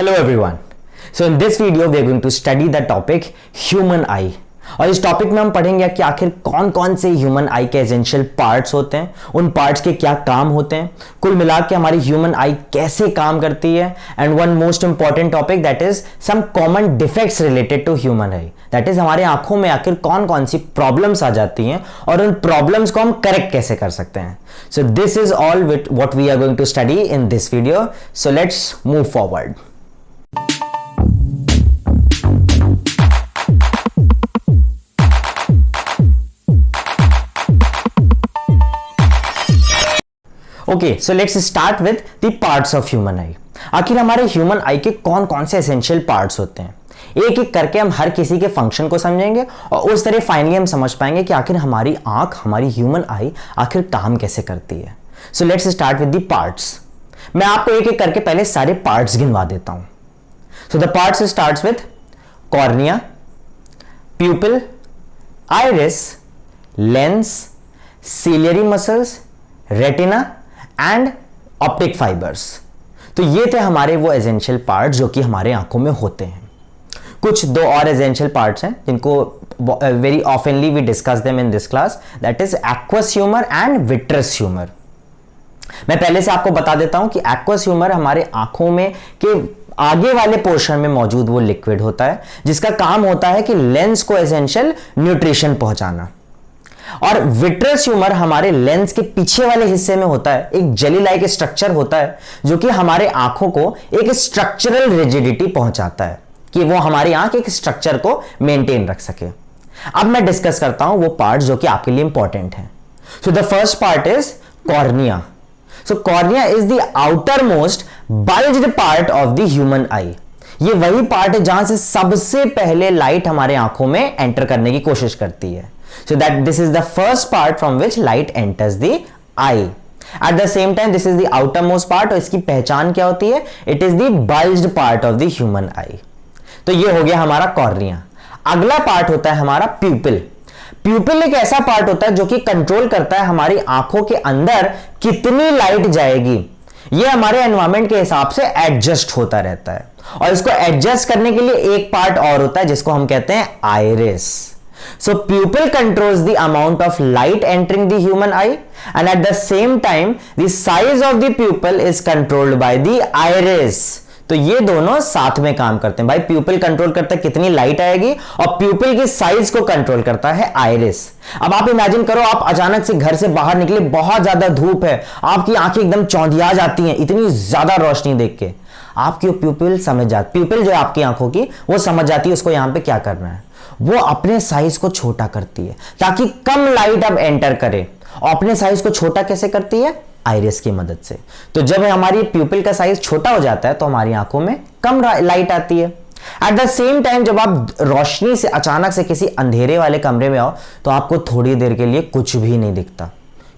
Hello everyone. So in this video we are going to study the topic human eye. और इस topic में हम पढ़ेंगे कि आखिर कौन कौन से ह्यूमन आई के एसेंशियल पार्ट्स होते हैं, उन पार्ट्स के क्या काम होते हैं, कुल मिला के हमारी ह्यूमन आई कैसे काम करती है, and one most important topic that is some common defects related to human eye, that is हमारे आंखों में आखिर कौन कौन सी प्रॉब्लम्स आ जाती हैं और उन प्रॉब्लम्स को हम करेक्ट कैसे कर सकते हैं. So this is all with what we are going to study in this video. So let's move forward. Okay, so let's start with the parts of human eye. आखिर हमारे ह्यूमन आई के कौन कौन से एसेंशियल पार्ट्स होते हैं, एक एक करके हम हर किसी के फंक्शन को समझेंगे और उस तरह फाइनली हम समझ पाएंगे कि आखिर हमारी आंख, हमारी ह्यूमन आई आखिर काम कैसे करती है. सो let's start with the parts. मैं आपको एक एक करके पहले सारे पार्ट्स गिनवा देता हूं. So the parts starts with cornea, प्यूपिल, iris, lens, ciliary muscles, retina and optic fibres. तो ये थे हमारे वो एसेंशियल पार्ट्स जो कि हमारे आंखों में होते हैं. कुछ दो और एसेंशियल पार्ट्स हैं जिनको very oftenly we discuss them in this class, that is aqueous humour and vitreous humour. मैं पहले से आपको बता देता हूं कि एक्वस ह्यूमर हमारे आंखों में के आगे वाले पोर्शन में मौजूद वो लिक्विड होता है जिसका काम होता है कि लेंस को एसेंशियल न्यूट्रिशन पहुंचाना. और विट्रस ह्यूमर हमारे लेंस के पीछे वाले हिस्से में होता है, एक जेली लाइक स्ट्रक्चर होता है जो कि हमारे आंखों को एक स्ट्रक्चरल रिजिडिटी पहुंचाता है कि वो हमारी आंख एक स्ट्रक्चर को मेंटेन रख सके. अब मैं डिस्कस करता हूं वो पार्ट जो कि आपके लिए इंपॉर्टेंट है. So the first part is cornea. So cornea is the outer most bulged part of the human आई. ये वही पार्ट है जहां से सबसे पहले लाइट हमारे आंखों में एंटर करने की कोशिश करती है. So that this is the first part from which light enters the eye. At the same time, this is the outermost part. और इसकी पहचान क्या होती है? It is the bulged part of the human eye. तो ये हो गया हमारा कॉर्निया. अगला पार्ट होता है हमारा प्यूपिल. प्यूपिल एक ऐसा पार्ट होता है जो कि कंट्रोल करता है हमारी आंखों के अंदर कितनी लाइट जाएगी. ये हमारे एनवायरमेंट के हिसाब से एडजस्ट होता रहता है और इसको एडजस्ट करने के लिए एक पार्ट और होता है जिसको हम कहते हैं iris. So pupil controls the amount of light entering the human eye, and at the same time the size of the pupil is controlled by the iris. तो ये दोनों साथ में काम करते हैं. भाई प्यूपिल कंट्रोल करता है कितनी लाइट आएगी और प्यूपिल की साइज को कंट्रोल करता है आइरिस. अब आप इमेजिन करो, आप अचानक से घर से बाहर निकले, बहुत ज्यादा धूप है, आपकी आंखें एकदम चौंधिया जाती हैं इतनी ज्यादा रोशनी देख के. आपकी प्यूपिल समझ जाती, प्यूपिल जो है आपकी आंखों की, वो समझ जाती है उसको यहां पे क्या करना है. वो अपने साइज को छोटा करती है ताकि कम लाइट अब एंटर करे. और अपने साइज को छोटा कैसे करती है? आइरिस की मदद से. तो जब हमारी प्यूपिल का साइज छोटा हो जाता है तो हमारी आंखों में कम लाइट आती है. एट द सेम टाइम जब आप रोशनी से अचानक से किसी अंधेरे वाले कमरे में आओ तो आपको थोड़ी देर के लिए कुछ भी नहीं दिखता.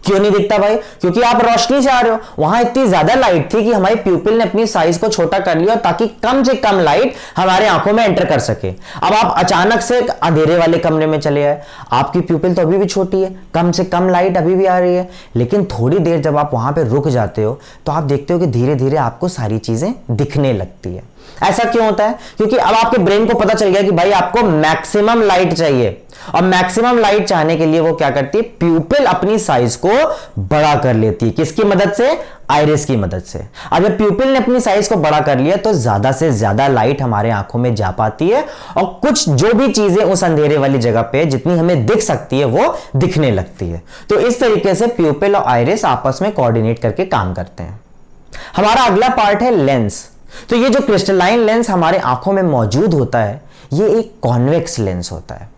क्यों नहीं दिखता भाई? क्योंकि आप रोशनी से आ रहे हो. वहां इतनी ज्यादा लाइट थी कि हमारी प्यूपिल ने अपनी साइज को छोटा कर लिया ताकि कम से कम लाइट हमारे आंखों में एंटर कर सके. अब आप अचानक से अंधेरे वाले कमरे में चले आए, आपकी प्यूपिल तो अभी भी छोटी है, कम से कम लाइट अभी भी आ रही है, लेकिन थोड़ी देर जब आप वहां पे रुक जाते हो तो आप देखते हो कि धीरे धीरे आपको सारी चीजें दिखने लगती है. ऐसा क्यों होता है? क्योंकि अब आपके ब्रेन को पता चल गया कि भाई आपको मैक्सिमम लाइट चाहिए और मैक्सिमम लाइट चाहने के लिए वो क्या करती है? प्यूपिल अपनी साइज को बड़ा कर लेती है. किसकी मदद से? आइरिस की मदद से. अब जब प्यूपिल ने अपनी साइज को बड़ा कर लिया तो ज्यादा से ज्यादा लाइट हमारे आंखों में जा पाती है और कुछ जो भी चीजें उस अंधेरे वाली जगह पे जितनी हमें दिख सकती है वो दिखने लगती है. तो इस तरीके से प्यूपिल और आइरिस आपस में कोऑर्डिनेट करके काम करते हैं. हमारा अगला पार्ट है लेंस. तो ये जो क्रिस्टलाइन लेंस हमारे आंखों में मौजूद होता है ये एक कॉन्वेक्स लेंस होता है.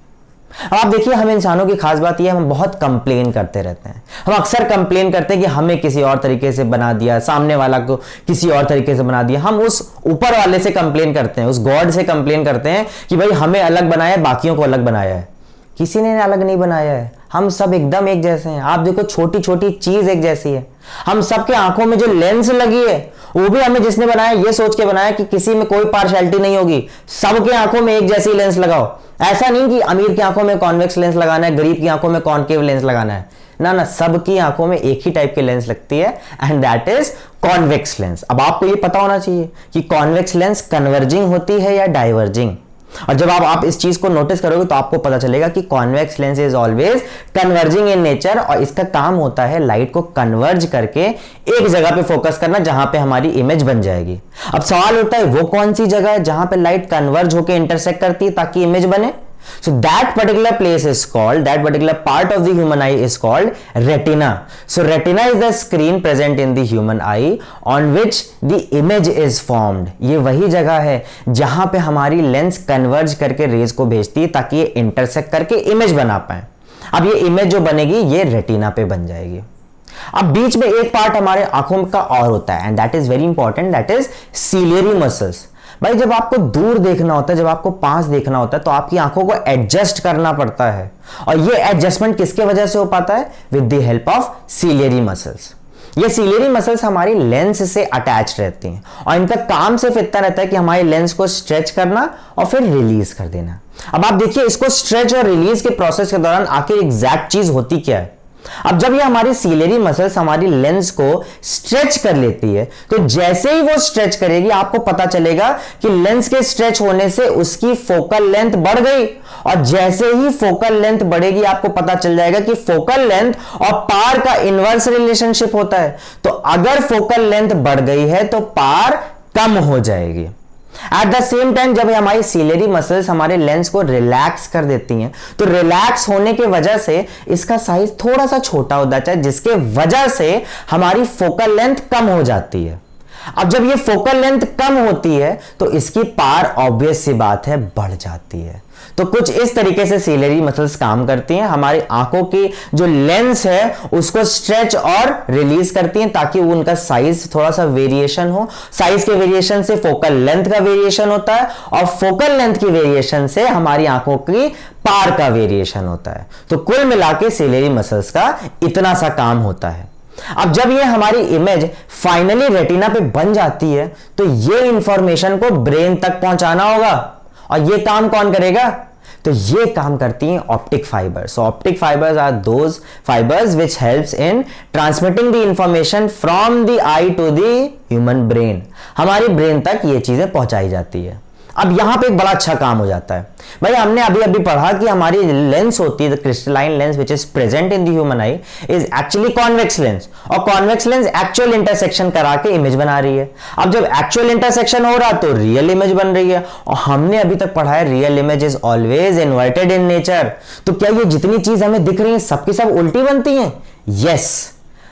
अब आप देखिए, हम इंसानों की खास बात यह है, हम बहुत कंप्लेन करते रहते हैं. हम अक्सर कंप्लेन करते हैं कि हमें किसी और तरीके से बना दिया, सामने वाला को किसी और तरीके से बना दिया. हम उस ऊपर वाले से कंप्लेन करते हैं, उस गॉड से कंप्लेन करते हैं कि भाई हमें अलग बनाया है, बाकियों को अलग बनाया है. किसी ने अलग नहीं बनाया है, हम सब एकदम एक जैसे हैं. आप देखो, छोटी छोटी चीज एक जैसी है. हम सबके आंखों में जो लेंस लगी है वो भी हमें जिसने बनाया ये सोच के बनाया कि किसी में कोई पार्शियलिटी नहीं होगी, सबके आंखों में एक जैसी लेंस लगाओ. ऐसा नहीं कि अमीर की आंखों में कॉन्वेक्स लेंस लगाना है, गरीब की आंखों में कॉनकेव लेंस लगाना है. ना ना, सबकी आंखों में एक ही टाइप की लेंस लगती है and that is convex lens. अब आपको ये पता होना चाहिए कि कॉन्वेक्स लेंस कन्वर्जिंग होती है या डाइवर्जिंग। और जब आप इस चीज को नोटिस करोगे तो आपको पता चलेगा कि convex lens is always converging in nature, और इसका काम होता है लाइट को कन्वर्ज करके एक जगह पे फोकस करना जहां पे हमारी इमेज बन जाएगी। अब सवाल होता है वो कौन सी जगह है जहां पे लाइट कन्वर्ज होकर इंटरसेक्ट करती है ताकि इमेज बने। So that particular place is called, that particular part of the human eye is called retina. So retina is the screen present in the human eye on which the image is formed. ये वही जगह है जहां पे हमारी lens converge करके raise को भेजती है ताकि ये इंटरसेक्ट करके इमेज बना पाए। अब ये इमेज जो बनेगी ये रेटिना पे बन जाएगी। अब बीच में एक पार्ट हमारे आंखों का और होता है and that is very important, that is ciliary muscles. भाई जब आपको दूर देखना होता है, जब आपको पास देखना होता है तो आपकी आंखों को एडजस्ट करना पड़ता है, और ये एडजस्टमेंट किसके वजह से हो पाता है? With the help of ciliary muscles. ये सीलियरी मसल्स हमारी लेंस से अटैच रहती हैं और इनका काम सिर्फ इतना रहता है कि हमारी लेंस को स्ट्रेच करना और फिर रिलीज कर देना। अब आप देखिए इसको स्ट्रेच और रिलीज के प्रोसेस के दौरान आखिर एग्जैक्ट चीज होती क्या है। अब जब ये हमारी सीलियरी मसल्स हमारी लेंस को स्ट्रेच कर लेती है तो जैसे ही वो स्ट्रेच करेगी आपको पता चलेगा कि लेंस के स्ट्रेच होने से उसकी फोकल लेंथ बढ़ गई, और जैसे ही फोकल लेंथ बढ़ेगी आपको पता चल जाएगा कि फोकल लेंथ और पार का इनवर्स रिलेशनशिप होता है। तो अगर फोकल लेंथ बढ़ गई है तो पार कम हो जाएगी। एट द सेम टाइम जब हमारी सीलियरी मसल्स हमारे लेंस को रिलैक्स कर देती हैं तो रिलैक्स होने की वजह से इसका साइज थोड़ा सा छोटा हो जाता है, जिसके वजह से हमारी फोकल लेंथ कम हो जाती है। अब जब ये फोकल लेंथ कम होती है तो इसकी पार ऑब्वियस सी बात है बढ़ जाती है। तो कुछ इस तरीके से सीलियरी मसल्स काम करती हैं, हमारी आंखों की जो लेंस है उसको स्ट्रेच और रिलीज करती हैं ताकि उनका साइज थोड़ा सा वेरिएशन हो। साइज के वेरिएशन से फोकल लेंथ का वेरिएशन होता है और फोकल लेंथ की वेरिएशन से हमारी आंखों की पार का वेरिएशन होता है। तो कुल मिलाकर सीलियरी मसल्स का इतना सा काम होता है। अब जब ये हमारी इमेज फाइनली रेटिना पे बन जाती है तो ये इंफॉर्मेशन को ब्रेन तक पहुंचाना होगा, और ये काम कौन करेगा? तो ये काम करती हैं optic fibres. Optic fibres are those fibres which helps in transmitting the information from the eye to the human brain. हमारी ब्रेन तक ये चीजें पहुंचाई जाती है। अब यहां पे एक बड़ा अच्छा काम हो जाता है। भाई हमने अभी अभी पढ़ा कि हमारी लेंस होती है the crystalline lens which is present in the human I is actually convex lens, और कॉन्वेक्स लेंस एक्चुअल इंटरसेक्शन करा के इमेज बना रही है। अब जब एक्चुअल इंटरसेक्शन हो रहा तो रियल इमेज बन रही है, और हमने अभी तक पढ़ा है real image is always inverted in nature. तो क्या ये जितनी चीज हमें दिख रही है सबकी सब उल्टी बनती हैं? यस,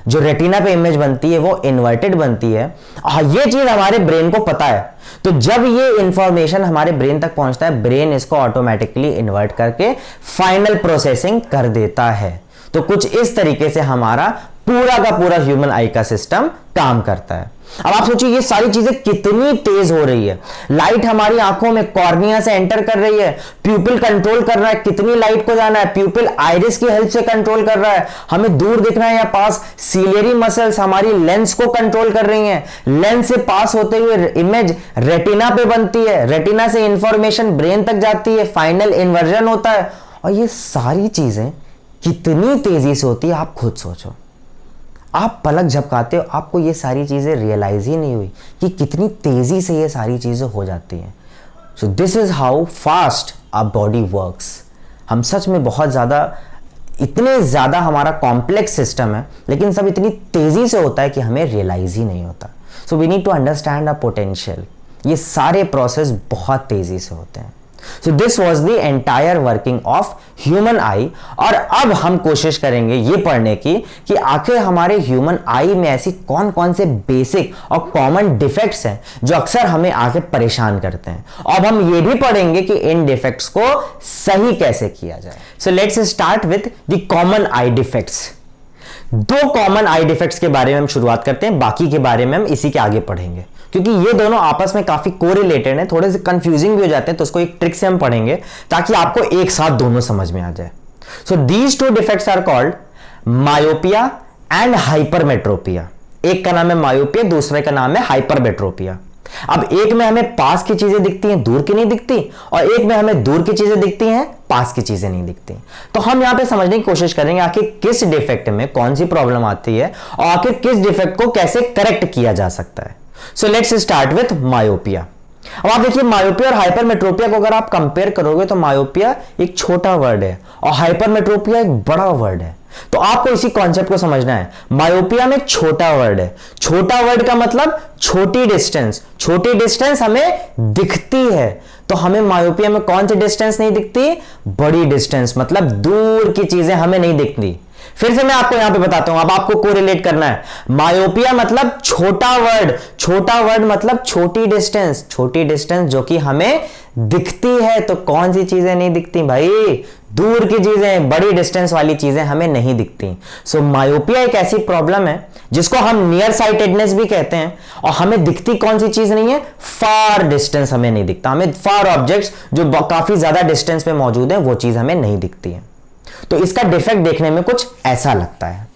जो रेटिना पे इमेज बनती है वो इन्वर्टेड बनती है। ये चीज हमारे ब्रेन को पता है, तो जब ये इंफॉर्मेशन हमारे ब्रेन तक पहुंचता है ब्रेन इसको ऑटोमेटिकली इन्वर्ट करके फाइनल प्रोसेसिंग कर देता है। तो कुछ इस तरीके से हमारा पूरा का पूरा ह्यूमन आई का सिस्टम काम करता है। अब आप सोचिए ये सारी चीजें कितनी तेज हो रही है। लाइट हमारी आंखों में कॉर्निया से एंटर कर रही है, प्यूपिल कंट्रोल कर रहा है कितनी लाइट को जाना है, प्यूपिल आइरिस की हेल्प से कंट्रोल कर रहा है, हमें दूर दिखना है या पास। सीलियरी मसल्स हमारी लेंस को कंट्रोल कर रही हैं, लेंस से पास होते हुए इमेज रेटिना पे बनती है, रेटिना से इंफॉर्मेशन ब्रेन तक जाती है, फाइनल इन्वर्जन होता है। और ये सारी चीजें कितनी तेजी से होती है आप खुद सोचो। आप पलक झपकाते हो आपको ये सारी चीज़ें रियलाइज ही नहीं हुई कि कितनी तेज़ी से ये सारी चीज़ें हो जाती हैं। So this is how fast our body works. हम सच में बहुत ज़्यादा, इतने ज़्यादा हमारा कॉम्प्लेक्स सिस्टम है, लेकिन सब इतनी तेज़ी से होता है कि हमें रियलाइज ही नहीं होता। So we need to understand our potential. ये सारे प्रोसेस बहुत तेज़ी से होते हैं। So this was the entire working of human eye। और अब हम कोशिश करेंगे ये पढ़ने की कि आखिर हमारे ह्यूमन आई में ऐसी कौन कौन से बेसिक और कॉमन डिफेक्ट्स हैं जो अक्सर हमें आगे परेशान करते हैं। अब हम ये भी पढ़ेंगे कि इन डिफेक्ट्स को सही कैसे किया जाए। सो let's start with the common I defects. दो कॉमन आई डिफेक्ट्स के बारे में हम शुरुआत करते हैं, बाकी के बारे में हम इसी के आगे पढ़ेंगे क्योंकि ये दोनों आपस में काफी कोरिलेटेड हैं, थोड़े से कंफ्यूजिंग भी हो जाते हैं, तो उसको एक ट्रिक से हम पढ़ेंगे ताकि आपको एक साथ दोनों समझ में आ जाए। So these two defects are called myopia and hypermetropia. एक का नाम है मायोपिया, दूसरे का नाम है हाइपरमेट्रोपिया। अब एक में हमें पास की चीजें दिखती हैं, दूर की नहीं दिखती, और एक में हमें दूर की चीजें दिखती हैं, पास की चीजें नहीं दिखती। तो हम यहां पे समझने की कोशिश करेंगे आखिर किस डिफेक्ट में कौन सी प्रॉब्लम आती है और आखिर किस डिफेक्ट को कैसे करेक्ट किया जा सकता है। सो लेट्स स्टार्ट विथ मायोपिया। अब आप देखिए मायोपिया और हाइपरमेट्रोपिया को अगर आप कंपेयर करोगे तो मायोपिया एक छोटा वर्ड है और हाइपरमेट्रोपिया एक बड़ा वर्ड है। तो आपको इसी कॉन्सेप्ट को समझना है। मायोपिया में छोटा वर्ड है, छोटा वर्ड का मतलब छोटी डिस्टेंस, छोटी डिस्टेंस हमें दिखती है। तो हमें मायोपिया में कौन सी डिस्टेंस नहीं दिखती? बड़ी डिस्टेंस, मतलब दूर की चीजें हमें नहीं दिखती। फिर से मैं आपको यहां पे बताता हूं, अब आपको कोरिलेट करना है। मायोपिया मतलब छोटा वर्ड, छोटा वर्ड मतलब छोटी डिस्टेंस, छोटी डिस्टेंस जो कि हमें दिखती है। तो कौन सी चीजें नहीं दिखती भाई? दूर की चीजें, बड़ी डिस्टेंस वाली चीजें हमें नहीं दिखती। सो मायोपिया एक ऐसी प्रॉब्लम है जिसको हम नियर साइटेडनेस भी कहते हैं और हमें दिखती कौन सी चीज नहीं है? फार डिस्टेंस हमें नहीं दिखता। हमें फार ऑब्जेक्ट्स जो काफी ज्यादा डिस्टेंस पे मौजूद है वो चीज हमें नहीं दिखती है। तो इसका डिफेक्ट देखने में कुछ ऐसा लगता है।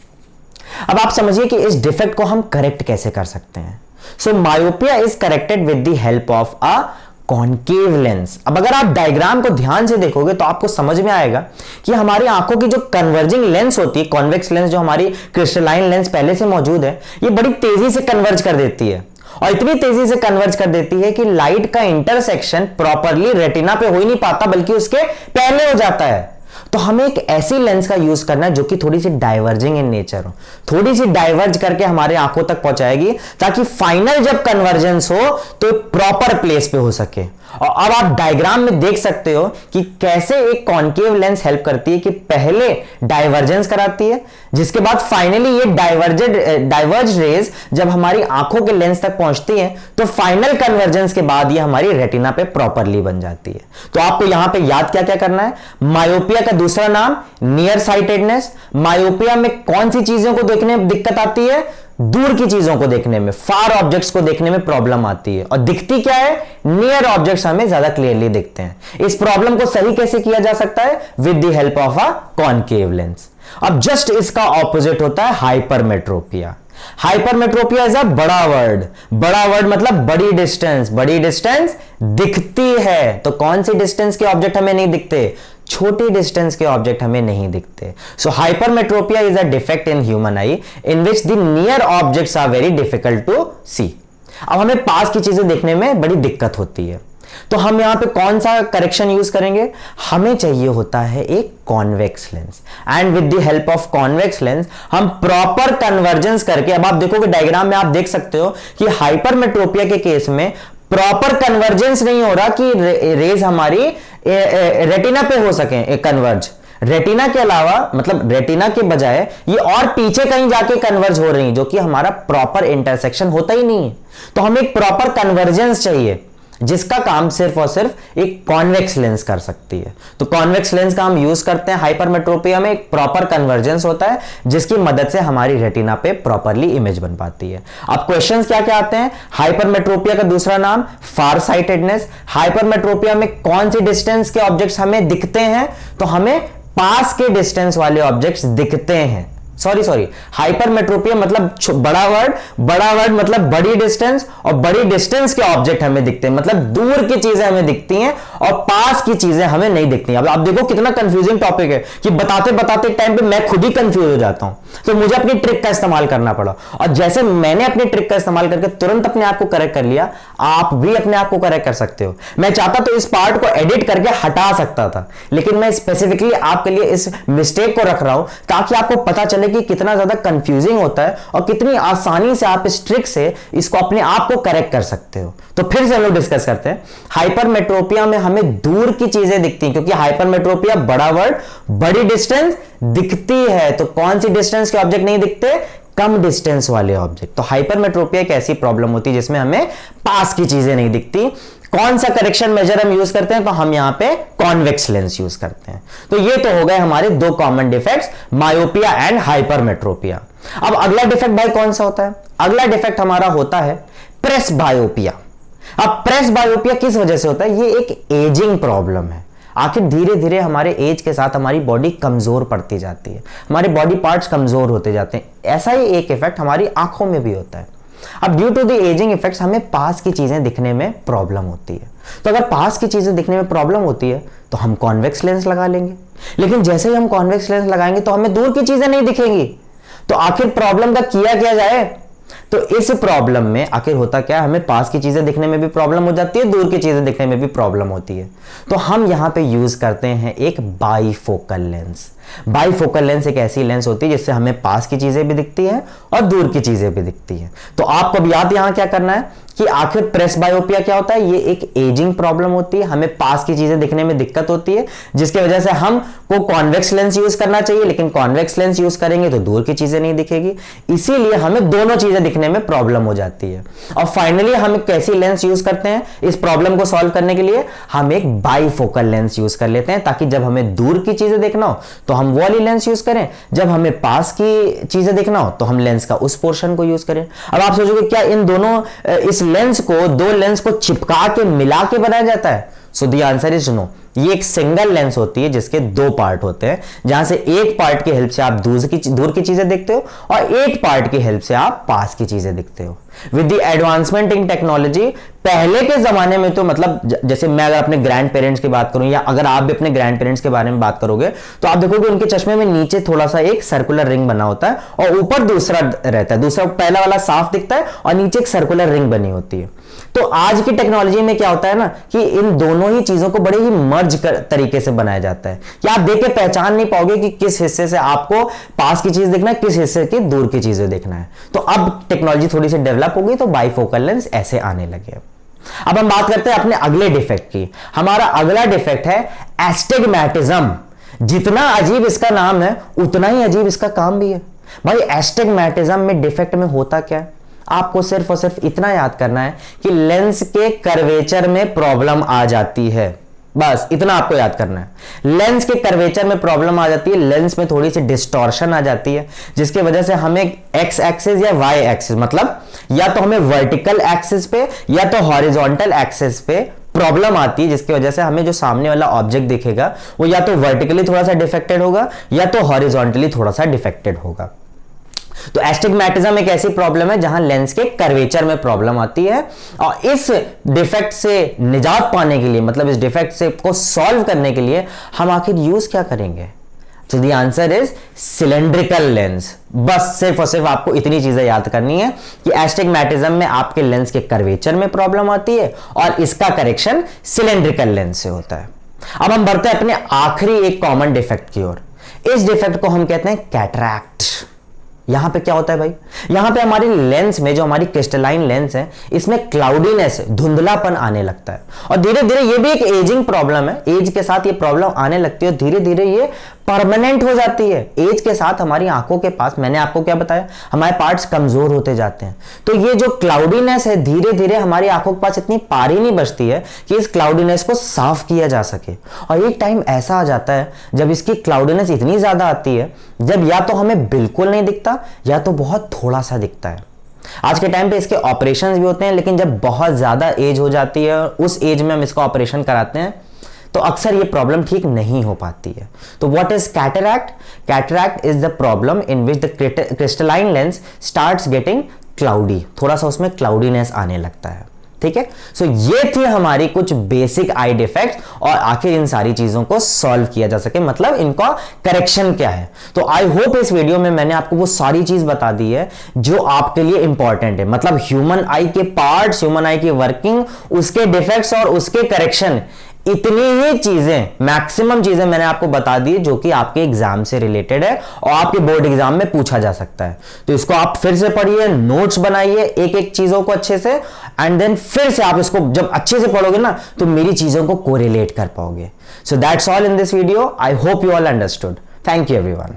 अब आप समझिए कि इस डिफेक्ट को हम करेक्ट कैसे कर सकते हैं। So myopia is corrected with the help of a concave lens. अब अगर आप डायग्राम को ध्यान से देखोगे तो आपको समझ में आएगा कि हमारी आंखों की जो कन्वर्जिंग लेंस होती है, कॉन्वेक्स लेंस जो हमारी क्रिस्टलाइन लेंस पहले से मौजूद है, ये बड़ी तेजी से कन्वर्ज कर देती है और इतनी तेजी से कन्वर्ज कर देती है कि लाइट का इंटरसेक्शन प्रॉपरली रेटिना पे हो ही नहीं पाता बल्कि उसके पहले हो जाता है। तो हमें एक ऐसी लेंस का यूज करना है जो कि थोड़ी सी डाइवर्जिंग इन नेचर हो, थोड़ी सी डाइवर्ज करके हमारे आंखों तक पहुंचाएगी ताकि फाइनल जब कन्वर्जेंस हो तो प्रॉपर प्लेस पे हो सके। और अब आप डायग्राम में देख सकते हो कि कैसे एक कॉन्केव लेंस हेल्प करती है कि पहले डाइवर्जेंस कराती है, जिसके बाद फाइनली ये डाइवर्ज रेज जब हमारी आंखों के लेंस तक पहुंचती है तो फाइनल कन्वर्जेंस के बाद ये हमारी रेटिना पे प्रॉपरली बन जाती है। तो आपको यहां पे याद क्या क्या करना है? मायोपिया का दूसरा नाम नियर साइटेडनेस। मायोपिया में कौन सी चीजों को देखने में दिक्कत आती है? दूर की चीजों को देखने में, फार ऑब्जेक्ट्स को देखने में प्रॉब्लम आती है। और दिखती क्या है? नियर ऑब्जेक्ट्स हमें ज्यादा क्लियरली दिखते हैं। इस प्रॉब्लम को सही कैसे किया जा सकता है? With the help of a concave lens. अब जस्ट इसका ऑपोजिट होता है हाइपरमेट्रोपिया। हाइपरमेट्रोपिया इज अ बड़ा वर्ड, बड़ा वर्ड मतलब बड़ी डिस्टेंस, बड़ी डिस्टेंस दिखती है। तो कौन सी डिस्टेंस के ऑब्जेक्ट हमें नहीं दिखते? छोटी डिस्टेंस के ऑब्जेक्ट हमें नहीं दिखते। So hypermetropia is a defect in human eye in which the near objects are very difficult to see. अब हमें पास की चीजें देखने में बड़ी दिक्कत होती है। तो हम यहां पे कौन सा करेक्शन यूज करेंगे? हमें चाहिए होता है एक convex lens and with the help of convex lens हम प्रॉपर कन्वर्जेंस करके, अब आप देखोगे डायग्राम में आप देख सकते हो कि हाइपरमेट्रोपिया के केस में प्रॉपर कन्वर्जेंस नहीं हो रहा कि रेज हमारी रेटिना पे हो सके कन्वर्ज। रेटिना के अलावा मतलब रेटिना के बजाय ये और पीछे कहीं जाके कन्वर्ज हो रही, जो कि हमारा प्रॉपर इंटरसेक्शन होता ही नहीं है। तो हमें एक प्रॉपर कन्वर्जेंस चाहिए जिसका काम सिर्फ और सिर्फ एक कॉन्वेक्स लेंस कर सकती है। तो कॉन्वेक्स लेंस का हम यूज करते हैं हाइपरमेट्रोपिया में। एक प्रॉपर कन्वर्जेंस होता है जिसकी मदद से हमारी रेटिना पे प्रॉपरली इमेज बन पाती है। अब क्वेश्चंस क्या क्या आते हैं? हाइपरमेट्रोपिया का दूसरा नाम फार साइटेडनेस। हाइपरमेट्रोपिया में कौन सी डिस्टेंस के ऑब्जेक्ट्स हमें दिखते हैं? तो हमें पास के डिस्टेंस वाले ऑब्जेक्ट्स दिखते हैं। सॉरी, हाइपरमेट्रोपिया मतलब बड़ा वर्ड मतलब बड़ी डिस्टेंस, और बड़ी डिस्टेंस के ऑब्जेक्ट हमें दिखते हैं मतलब दूर की चीजें हमें दिखती हैं और पास की चीजें हमें नहीं दिखती। अब आप देखो कितना कंफ्यूजिंग टॉपिक है कि बताते बताते टाइम पे मैं खुद ही कंफ्यूज हो जाता हूं। तो मुझे अपनी ट्रिक का इस्तेमाल करना पड़ा और जैसे मैंने अपनी ट्रिक का इस्तेमाल करके तुरंत अपने आप को करेक्ट कर लिया, आप भी अपने आप को करेक्ट कर सकते हो। मैं चाहता तो इस पार्ट को एडिट करके हटा सकता था, लेकिन मैं स्पेसिफिकली आपके लिए इस मिस्टेक को रख रहा हूं ताकि आपको पता चले कि कितना ज्यादा कंफ्यूजिंग होता है और कितनी आसानी से आप इस ट्रिक से इसको अपने आप को करेक्ट कर सकते हो। तो फिर से हम लोग डिस्कस करते हैं। हाइपरमेट्रोपिया में हमें दूर की चीजें दिखती हैं क्योंकि हाइपरमेट्रोपिया बड़ा वर्ड, बड़ी डिस्टेंस दिखती है। तो कौन सी डिस्टेंस के ऑब्जेक्ट नहीं दिखते? कम डिस्टेंस वाले ऑब्जेक्ट। तो हाइपरमेट्रोपिया एक ऐसी प्रॉब्लम होती है जिसमें हमें पास की चीजें नहीं दिखती। कौन सा करेक्शन मेजर हम यूज करते हैं? तो हम यहां पे कॉन्वेक्स लेंस यूज करते हैं। तो ये तो हो गए हमारे दो common defects, myopia and hypermetropia. अब अगला डिफेक्ट भाई कौन सा होता है? अगला डिफेक्ट हमारा होता है प्रेसबायोपिया। अब प्रेसबायोपिया किस वजह से होता है? ये एक एजिंग प्रॉब्लम है। आखिर धीरे धीरे हमारे एज के साथ हमारी बॉडी कमजोर पड़ती जाती है, हमारे बॉडी पार्ट्स कमजोर होते जाते हैं। ऐसा ही एक इफेक्ट हमारी आंखों में भी होता है। अब due to the ageing effects हमें पास की चीजें दिखने में प्रॉब्लम होती है। तो अगर पास की चीजें दिखने में प्रॉब्लम होती है तो हम कॉन्वेक्स लेंस लगा लेंगे, लेकिन जैसे ही हम कॉन्वेक्स लेंस लगाएंगे तो हमें दूर की चीजें नहीं दिखेंगी। तो आखिर प्रॉब्लम का किया क्या जाए? तो इस प्रॉब्लम में आखिर होता क्या है, हमें पास की चीजें दिखने में भी प्रॉब्लम हो जाती है, दूर की चीजें दिखने में भी प्रॉब्लम होती है। तो हम यहां पे यूज करते हैं एक बाईफोकल लेंस। बाईफोकल लेंस एक ऐसी लेंस होती है जिससे हमें पास की चीजें भी दिखती हैं और दूर की चीजें भी दिखती हैं। तो आपको अब याद यहां क्या करना है कि आखिर प्रेस बायोपिया क्या होता है? ये एक एजिंग प्रॉब्लम होती है, हमें पास की चीजें दिखने में दिक्कत होती है, जिसकी वजह से हमको कॉन्वेक्स लेंस यूज करना चाहिए, लेकिन कॉन्वेक्स लेंस यूज करेंगे तो दूर की चीजें नहीं दिखेगी, इसीलिए हमें दोनों चीजें दिखने में प्रॉब्लम हो जाती है। और फाइनली हम एक कैसी लेंस यूज करते हैं इस प्रॉब्लम को सॉल्व करने के लिए? हम एक बाईफोकल लेंस यूज कर लेते हैं, ताकि जब हमें दूर की चीजें देखना हो तो हम वो वाली लेंस यूज करें, जब हमें पास की चीजें देखना हो तो हम लेंस का उस पोर्शन को यूज करें। अब आप सोचोगे क्या इन दोनों इस लेंस को, दो लेंस को चिपका के मिला के बनाया जाता है? So the answer is no. ये एक सिंगल लेंस होती है जिसके दो पार्ट होते हैं, जहां से एक पार्ट की हेल्प से आप दूर की चीजें देखते हो और एक पार्ट की हेल्प से आप पास की चीजें देखते हो। With the advancement in technology, पहले के जमाने में तो मतलब जैसे मैं अगर अपने ग्रैंड पेरेंट्स की बात करूं या अगर आप भी अपने ग्रैंड पेरेंट्स के बारे में बात करोगे तो आप देखोगे उनके चश्मे में नीचे थोड़ा सा एक सर्कुलर रिंग बना होता है और ऊपर दूसरा रहता है, दूसरा पहला वाला साफ दिखता है और नीचे एक सर्कुलर रिंग बनी होती है। तो आज की टेक्नोलॉजी में क्या होता है ना कि इन दोनों ही चीजों को बड़े ही मर्ज तरीके से बनाया जाता है कि आप देख के पहचान नहीं पाओगे कि किस हिस्से से आपको पास की चीज देखना है, किस हिस्से की दूर की चीजें देखना है। तो अब टेक्नोलॉजी थोड़ी सी डेवलप हो गई तो बाईफोकल लेंस ऐसे आने लगे। अब हम बात करते हैं अपने अगले डिफेक्ट की। हमारा अगला डिफेक्ट है एस्टिग्मैटिज्म। जितना अजीब इसका नाम है उतना ही अजीब इसका काम भी है। भाई एस्टिग्मैटिज्म में डिफेक्ट में होता क्या है? आपको सिर्फ और सिर्फ इतना याद करना है कि लेंस के कर्वेचर में प्रॉब्लम आ जाती है, बस इतना आपको याद करना है। लेंस के कर्वेचर में प्रॉब्लम आ जाती है, लेंस में थोड़ी सी डिस्टॉर्शन आ जाती है, जिसकी वजह से हमें एक्स एक्सिस या वाई एक्सिस, मतलब या तो हमें वर्टिकल एक्सिस पे या तो हॉरिजॉन्टल एक्सिस पे प्रॉब्लम आती है, जिसकी वजह से हमें जो सामने वाला ऑब्जेक्ट दिखेगा वो या तो वर्टिकली थोड़ा सा डिफेक्टेड होगा या तो हॉरिजॉन्टली थोड़ा सा डिफेक्टेड होगा। तो एस्टिग्मैटिज्म एक ऐसी प्रॉब्लम है जहां लेंस के कर्वेचर में प्रॉब्लम आती है, और इस डिफेक्ट से निजात पाने के लिए, मतलब इस डिफेक्ट से को सॉल्व करने के लिए हम आखिर यूज क्या करेंगे? तो the answer is cylindrical lens. बस सिर्फ और सिर्फ आपको इतनी चीजें याद करनी है कि एस्टिग्मैटिज्म में आपके लेंस के कर्वेचर में प्रॉब्लम आती है और इसका करेक्शन सिलेंड्रिकल लेंस से होता है। अब हम बढ़ते हैं अपने आखिरी एक कॉमन डिफेक्ट की ओर। इस डिफेक्ट को हम कहते हैं कैटरैक्ट। यहां पे क्या होता है भाई? यहां पे हमारी लेंस में, जो हमारी क्रिस्टलाइन लेंस है, इसमें क्लाउडीनेस, धुंधलापन आने लगता है और धीरे धीरे ये भी एक एजिंग प्रॉब्लम है। एज के साथ ये प्रॉब्लम आने लगती है और धीरे धीरे ये परमानेंट हो जाती है। एज के साथ हमारी आंखों के पास, मैंने आपको क्या बताया, हमारे पार्ट्स कमजोर होते जाते हैं। तो ये जो क्लाउडीनेस है धीरे धीरे हमारी आंखों के पास इतनी पारी नहीं बचती है कि इस क्लाउडीनेस को साफ किया जा सके। और एक टाइम ऐसा आ जाता है जब इसकी क्लाउडीनेस इतनी ज्यादा आती है जब या तो हमें बिल्कुल नहीं दिखता या तो बहुत थोड़ा सा दिखता है। आज के टाइम पे इसके ऑपरेशंस भी होते हैं, लेकिन जब बहुत ज्यादा एज हो जाती है और उस एज में हम इसका ऑपरेशन कराते हैं तो अक्सर ये प्रॉब्लम ठीक नहीं हो पाती है। तो what is cataract? Cataract is the problem in which the crystalline lens starts getting cloudy. थोड़ा सा उसमें क्लाउडीनेस आने लगता है। ठीक है, सो ये थी हमारी कुछ बेसिक आई डिफेक्ट, और आखिर इन सारी चीजों को सॉल्व किया जा सके, मतलब इनका करेक्शन क्या है। तो आई होप इस वीडियो में मैंने आपको वो सारी चीज बता दी है जो आपके लिए इंपॉर्टेंट है, मतलब ह्यूमन आई के पार्ट्स, ह्यूमन आई की वर्किंग, उसके डिफेक्ट्स और उसके करेक्शन। इतनी ही चीजें, मैक्सिमम चीजें मैंने आपको बता दी जो कि आपके एग्जाम से रिलेटेड है और आपके बोर्ड एग्जाम में पूछा जा सकता है। तो इसको आप फिर से पढ़िए, नोट्स बनाइए एक एक चीजों को अच्छे से, एंड देन फिर से आप इसको जब अच्छे से पढ़ोगे ना तो मेरी चीजों को कोरिलेट कर पाओगे। So that's all in this video. I hope you all understood. Thank you everyone.